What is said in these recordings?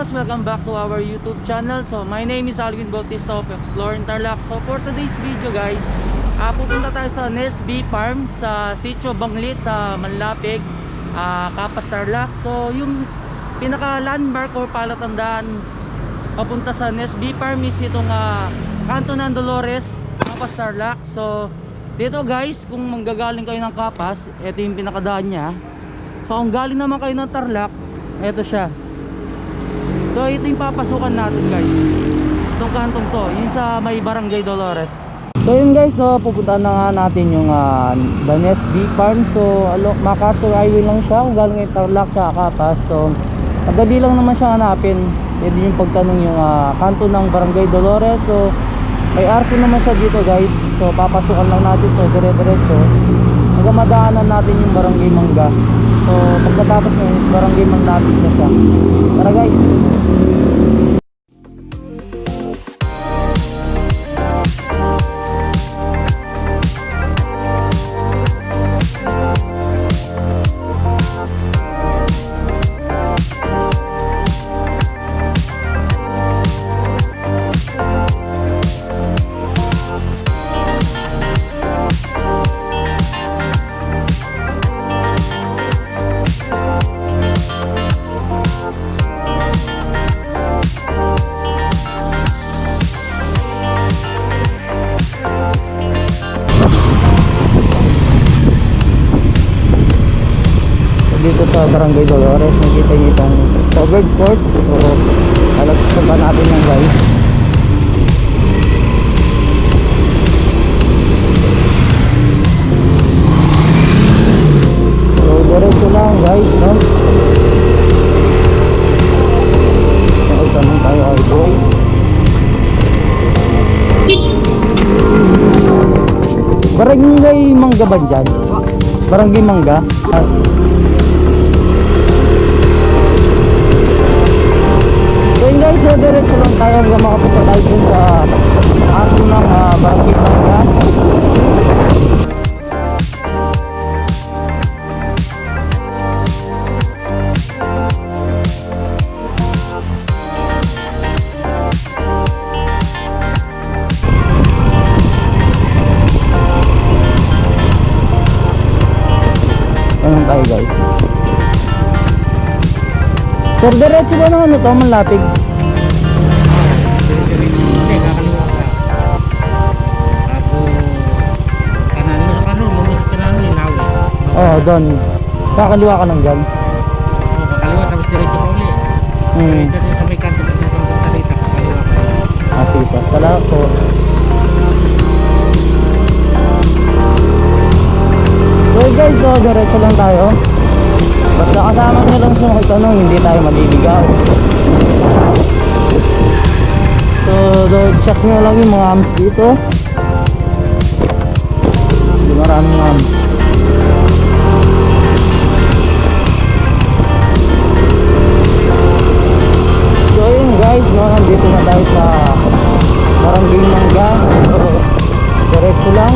Kapas, welcome back to our YouTube channel. So my name is 𝗚𝗏𝗡𝗏 exploring Tarlac. So for today's video guys, pupunta tayo sa Nesh-V farm sa 𝗙𝗪𝗏𝗏𝗏 sa Manlapig, Capas, Tarlac. So yung pinaka landmark or palatandaan papunta sa Nesh-V farm is itong kanto ng Dolores, Capas, Tarlac. So dito guys, kung manggagaling kayo ng Capas, ito yung pinakadaan niya. So kung galing naman kayo ng Tarlac, ito siya. So ito yung papasukan natin guys, itong kantong to, yun sa may barangay Dolores. So yun guys, no, pupunta na nga natin yung the Nesh-V farm. So MacArthur highway lang siya kung galing kayo Tarlac sa Capas. So madali lang naman siya hanapin. Pwede yung pagtanong yung kanto ng barangay Dolores. So may arko naman siya dito guys. So papasukan lang natin to dire-diretso hanggang madaanan natin yung barangay Mangga. So pagkatapos ng barangay Manlapig na siya. Tara guys. Dito sa barangay Dolores, nakita nyo itong covered court. So halagpan pa natin yan guys. So diretso lang guys, no? Nakita naman tayo ay boy. Barangay Mangga ba dyan? Barangay Mangga? Guys, so diretso lang tayo hanggang makapunta tayo dun sa arko ng barangay Mangga. Anong tayo guys? Sir, diretso ba ng ano to, Manlapig? Oo, doon. Kakaliwa ka lang dyan. Oo, kakaliwa tapos diretso pa uli. Diretso sa may kanto ng salita, kakaliwa ka. Sige pa. Salamat po. So guys, so diretso lang tayo. Basta kasama nyo lang sa tanong, hindi tayo maliligaw. So check nyo lang yung mga hams dito. Hindi maraming hams. So yun guys, no, nandito na tayo sa barangay Mangga. So diretso lang.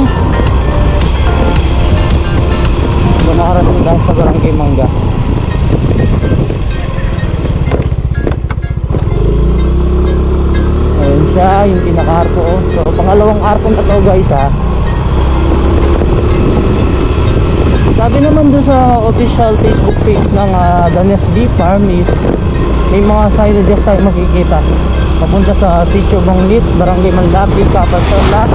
So nakarating tayo sa barangay Mangga. Ayun siya, yung pinaka-arko. So pangalawang arko na to guys Sabi naman doon sa official Facebook page ng the Nesh-V farm is may mga signages tayo makikita papunta sa 𝗙𝗪𝗏𝗏𝗏𝗏, barangay Manlapig, Capas, Tarlac.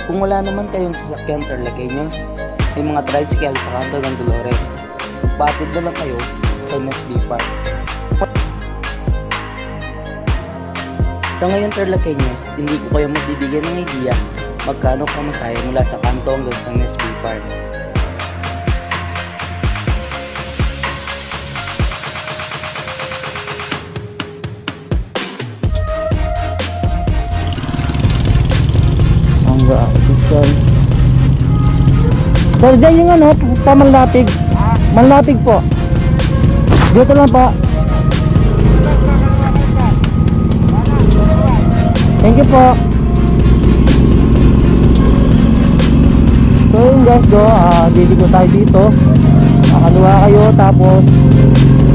Kung wala naman kayong sasakyan Tarlaqueños, may mga tricycle sa kanto ng Dolores. Magpatid na lang kayo sa Nesh-V farm. Sa ngayon Tarlaqueños, hindi ko kayo magbibigyan ng idea magkano pamasahe mula sa kanto hanggang sa Nesh-V farm. Sir, dyan yung ano, pa Manlapig. Manlapig po. Dito lang pa. Thank you po. So yun guys, dito tayo dito. Kakaliwa kayo tapos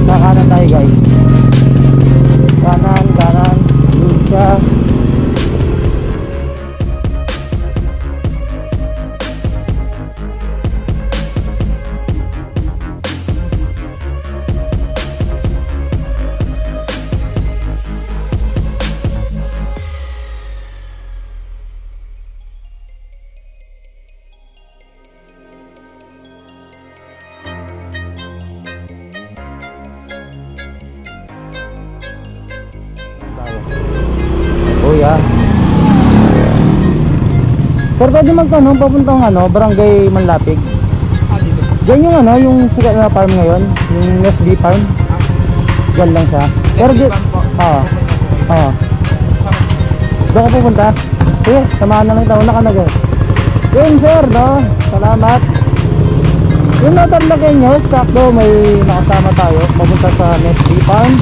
kakanan tayo guys. Kanan, kanan, yun siya. Kuya. Sir, pwede magtanong papuntang barangay Manlapig. Dito. Diyan yung yung sikat na farm ngayon, yung Nesh-V farm. Diyan lang siya. Pero di... Doon ka pupunta? Sige, samahan na lang tayo. Nakanagay. Yun sir, no? Salamat. Yung Tarlaqueños, sakto may nakasama tayo. Papunta sa Nesh-V farm.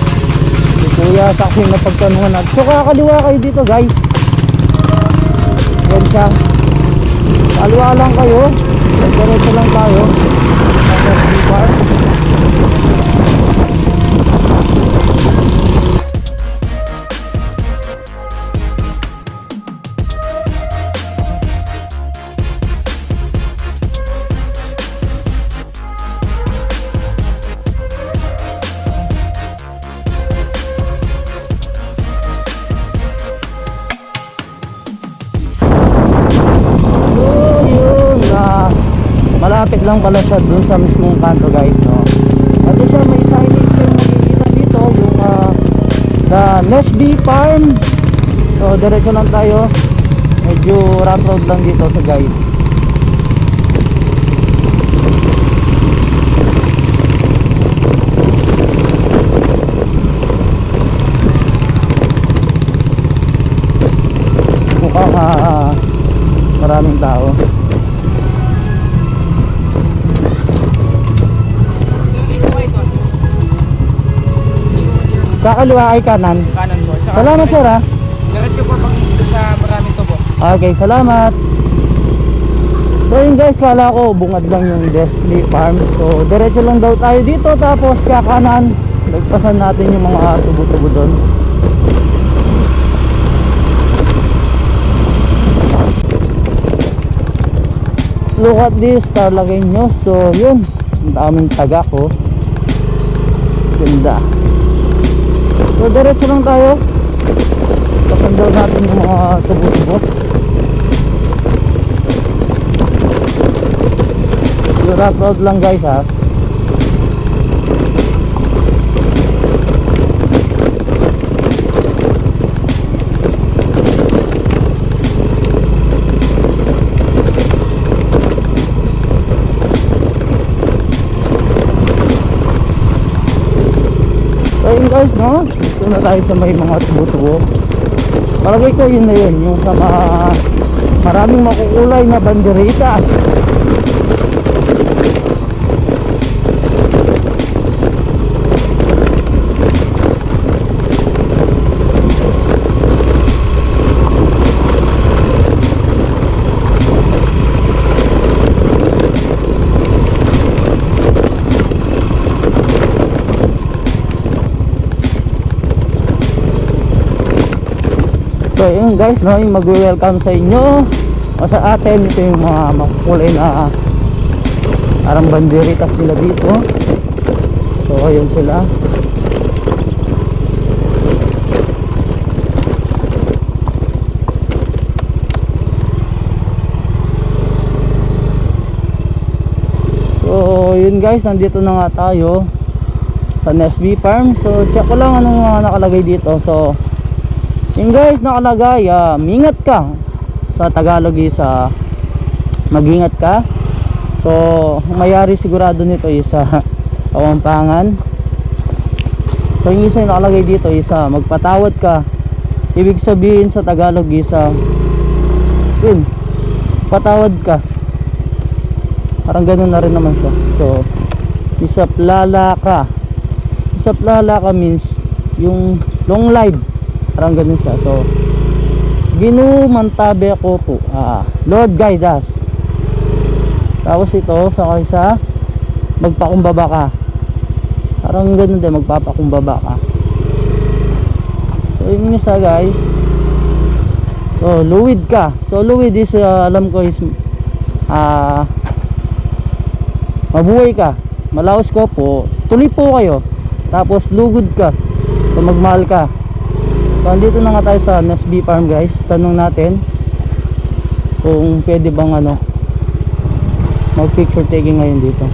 Si kuya, sakto yung napagtanungan natin. So kakaliwa kayo dito guys. Yan siya. Kaliwa lang kayo. Diretso lang tayo. Nesh-V farm. Malapit lang pala siya dun sa mismong kanto guys, no? At siya may signage yung makikita dito, yung the Nesh-V farm. So diretso lang tayo. Medyo rough road lang dito sa guys. Mukhang maraming tao. Kakaliwa ay kanan. Kanan po. Tsaka Salamat sir ha. diretso po pag sa maraming tubo. Okay, salamat. So yun guys, kala ko bungad lang yung Nesh-V farm. So diretso lang daw tayo dito, tapos kakanan. Lagpasan natin yung mga tubo-tubo doon. Look at this, Tarlaqueños. So yun, ang daming taga ko. Ganda. So diretso lang tayo. Pasandaw natin yung mga tubo-tubo. Yung rough road lang guys ha. So yun guys, no? Dito na tayo sa may mga tubo-tubo. Palagay ko yun na yun, yung sa maraming makukulay na banderitas. So yun guys, no, yung mag-welcome sa inyo o sa atin. Ito yung mga makukulay na parang banderitas sila dito. So ayun sila. So yun guys, nandito na nga tayo sa Nesh-V farm. So check ko lang anong mga nakalagay dito. So yun guys, nakalagay mingat ka. Sa Tagalog is mag-ingat ka. So mayari sigurado nito is Kawampangan. So yung isa yung nakalagay dito is magpatawad ka. Ibig sabihin sa Tagalog is yun, patawad ka. Parang ganun na rin naman siya. So 𝗙𝗍𝗹𝗏𝗧 𝗙𝗍𝗹𝗏𝗧 means yung long life. Parang ganun siya. So 𝗍𝗢𝗯𝗀𝗡𝗃, Lord guide us. Tapos ito sa kaysa magpakumbaba ka. Parang ganun din, magpapakumbaba ka. So yung isa guys, so luwid ka. So luwid is alam ko is mabuhay ka, malaos ko po, tuloy po kayo, tapos lugod ka, so magmahal ka. So andito na nga tayo sa Nesh-V farm guys. Tanong natin kung pwede bang mag picture taking ngayon dito.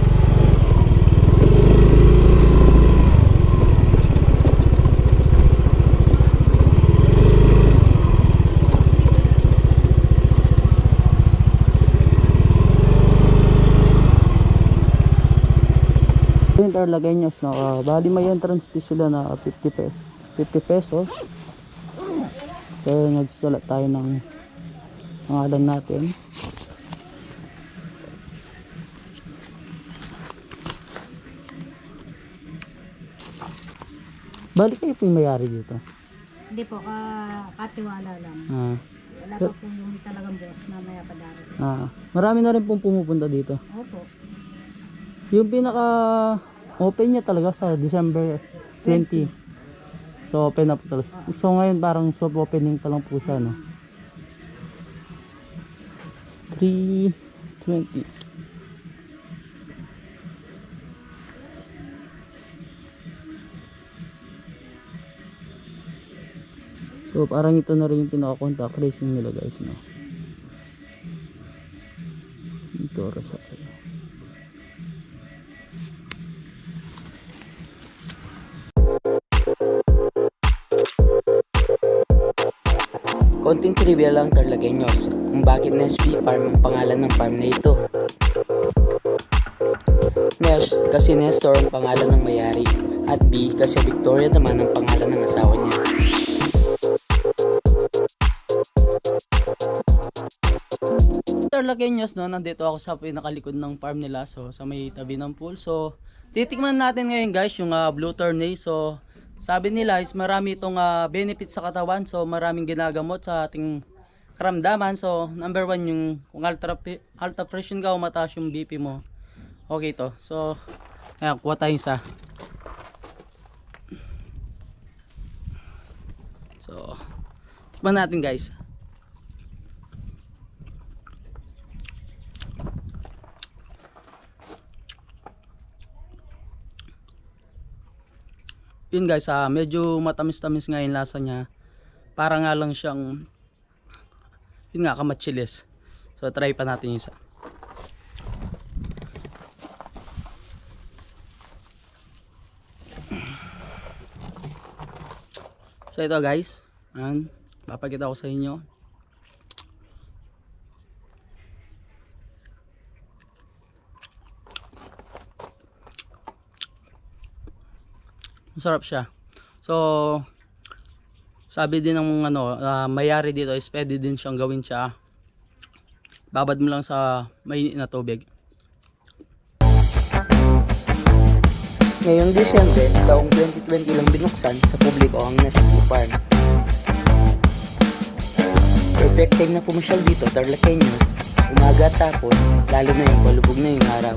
Yung Tarlaqueños, bali may entrance fee sila na 50 pesos. Kaya nagsulat tayo ng pangalan natin. Bali kayo po yung mayari dito? Hindi po, katiwala lang. Wala pa po yung talagang boss na maya padarating. Marami na rin pong pumupunta dito. Opo. Yung pinaka open niya talaga sa December 20. So open na po talaga. So ngayon parang soft opening pa lang po siya, no? 3:20. So parang ito na rin yung pinaka-contact tracing nila guys, no? Ito oras ako. Konting trivia lang Tarlaqueños kung bakit Nesh-V farm ang pangalan ng farm na ito. Nesh kasi Nestor ang pangalan ng mayari at V kasi Victoria naman ang pangalan ng asawa niya. Tarlaqueños, no, nandito ako sa pinakalikod ng farm nila, so sa may tabi ng pool. So titikman natin ngayon guys yung blue turnay. So sabi nila is marami itong benefits sa katawan, so maraming ginagamot sa ating karamdaman. So number 1 yung kung alta pressure ka o mataas yung BP mo, okay to. So ayan, kuha tayo isa. So tikman natin guys. Yun guys, medyo matamis-tamis nga yung lasa niya. Para nga lang siyang, yun nga, kamachilis. So try pa natin yung isa. So ito guys, papakita ko sa inyo. Masarap siya. So sabi din ng mayari dito is pwede din siyang gawin siya. Babad mo lang sa mainit na tubig. Ngayong Disyembre, taong 2020 lang binuksan sa publiko ang Nesh-V farm. Perfect time na pumasyal dito Tarlaqueños, umaga at hapon, lalo na yung palubog na yung araw.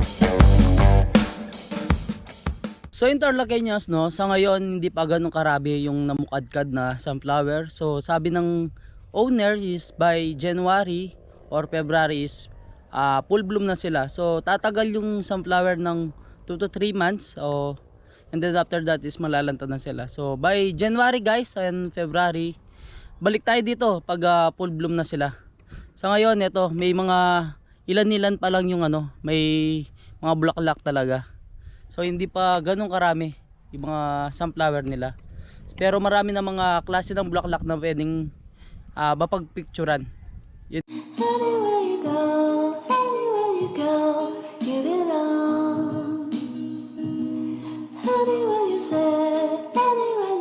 So in Tarlaqueños, no, sa ngayon hindi pa ganun karami yung namukadkad na sunflower. So sabi ng owner is by January or February is full bloom na sila. So tatagal yung sunflower ng 2 to 3 months, and then after that is malalanta na sila. So by January guys and February, balik tayo dito pag full bloom na sila. Sa ngayon ito, may mga ilan-ilan pa lang yung may mga bulaklak talaga. So hindi pa ganun karami yung mga sunflower nila. Pero marami na mga klase ng bulaklak na pwedeng mapagpicturan. Anywhere you go, you belong. Anywhere you say, anywhere.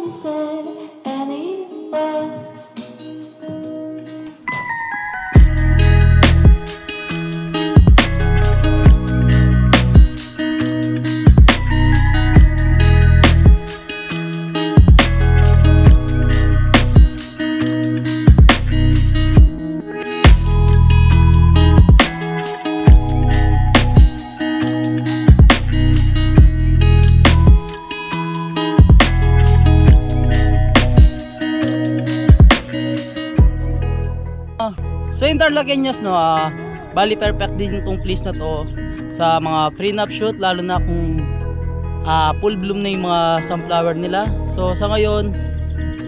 Tarlaqueños, no, bali perfect din itong place na to sa mga prenup shoot, lalo na kung full bloom na yung mga sunflower nila. So sa ngayon,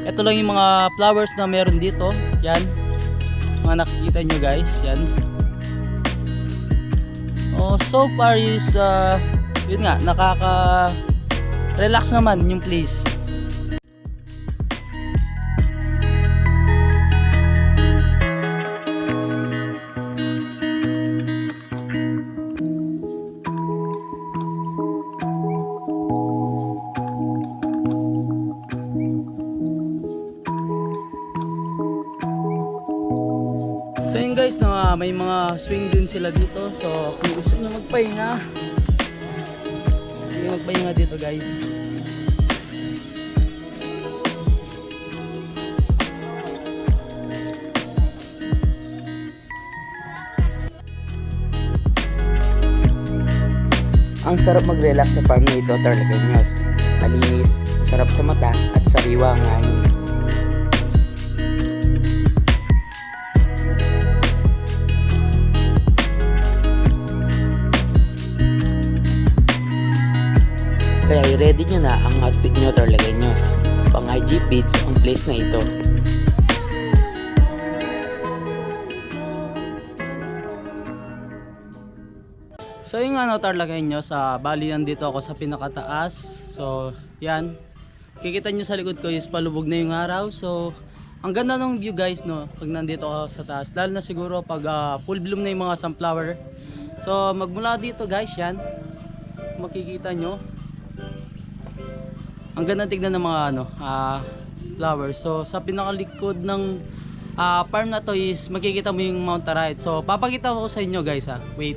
ito lang yung mga flowers na meron dito. Yan, mga nakikita nyo guys, yan. So far is yun nga, nakaka relax naman yung place. So yun guys, no, may mga swing din sila dito. So kung gusto nyo magpahinga, dito guys. Ang sarap mag-relax sa farm na ito, Tarlaqueños. Malinis, masarap sa mata at sariwa ang hangin. Kaya i-ready nyo na ang outfit nyo, Tarlaqueños. Pang IG pics ang place na ito. So yung ano, Tarlaqueños, bali nandito ako sa pinakataas. So yan, kikita nyo sa likod ko is palubog na yung araw. So ang ganda ng view guys, no, pag nandito ako sa taas, lalo na siguro pag full bloom na yung mga sunflower. So magmula dito guys, yan, makikita nyo ang ganda tignan ng mga ano, flowers. So sa pinakalikod ng farm na to is makikita mo yung Mount Tarlac. So papakita ko sa inyo guys, wait.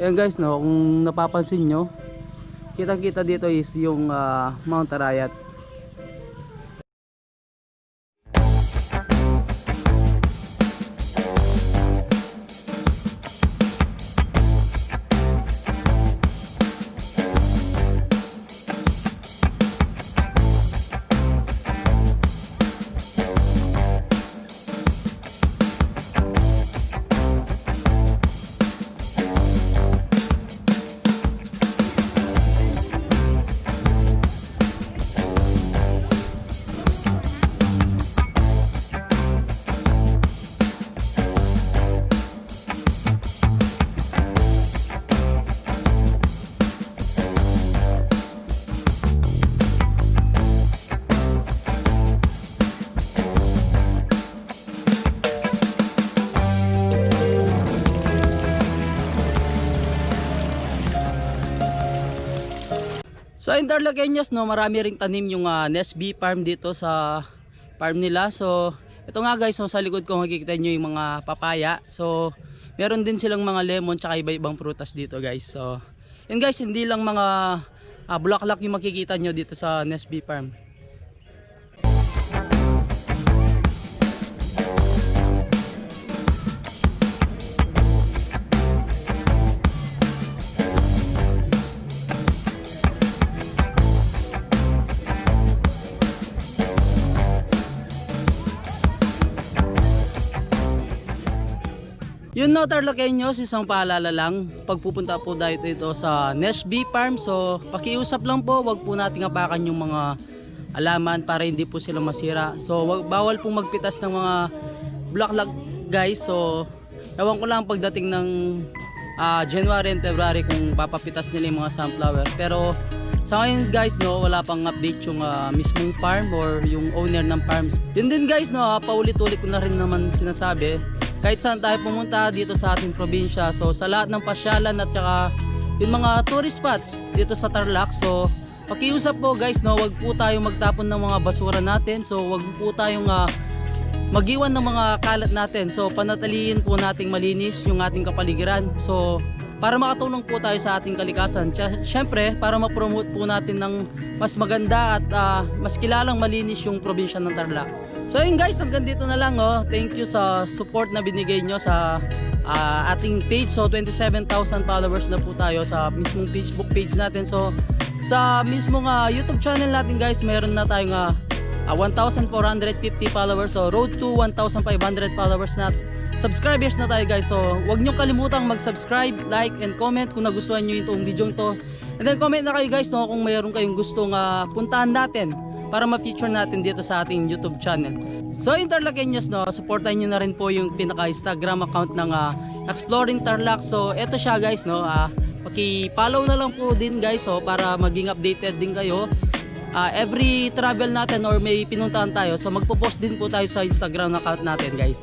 Ayan guys, no, kung napapansin nyo, kita-kita dito is yung Mount Tarlac. So in Tarlaqueños, no, marami ring tanim yung Nesh-V farm dito sa farm nila. So ito nga guys, no, sa likod ko makikita nyo yung mga papaya. So meron din silang mga lemon tsaka iba-ibang prutas dito guys. So yun guys, hindi lang mga bulaklak yung makikita nyo dito sa Nesh-V farm. Yun, no, Tarlaqueños, isang paalala lang, pagpupunta po dito sa Nesh-V farm, so pakiusap lang po, wag po nating apakan yung mga alaman para hindi po sila masira. So bawal pong magpitas ng mga bulaklak guys. So ewan ko lang pagdating ng January and February kung papapitas nila yung mga sunflower. Pero sa ngayon guys, no, wala pang update yung mismong farm or yung owner ng farms. Yun din guys, no, paulit-ulit ko na rin naman sinasabi, kahit saan tayo pumunta dito sa ating probinsya, so sa lahat ng pasyalan at saka yung mga tourist spots dito sa Tarlac, so pakiusap po guys, no, wag po tayong magtapon ng mga basura natin. So wag po tayong mag-iwan ng mga kalat natin. So panatilihin po nating malinis yung ating kapaligiran. So para makatulong po tayo sa ating kalikasan. Syempre para ma-promote po natin ng mas maganda at mas kilalang malinis yung probinsya ng Tarlac. So yun guys, hanggang dito na lang, oh. Thank you sa support na binigay nyo sa ating page. So 27,000 followers na po tayo sa mismong Facebook page natin. So Sa mismo YouTube channel natin guys, meron na tayong 1,450 followers. So road to 1,500 followers na subscribers na tayo guys. So huwag nyo kalimutang mag-subscribe, like, and comment kung nagustuhan nyo itong video ito. And then comment na kayo guys, no, kung mayroon kayong gustong puntahan natin para ma-feature natin dito sa ating YouTube channel. So in Tarlaqueños, no, supportan nyo na rin po yung pinaka-Instagram account ng Exploring Tarlac. So eto siya guys, no, paki-follow na lang po din guys, so para maging updated din kayo. Every travel natin or may pinuntahan tayo, so magpo-post din po tayo sa Instagram account natin guys.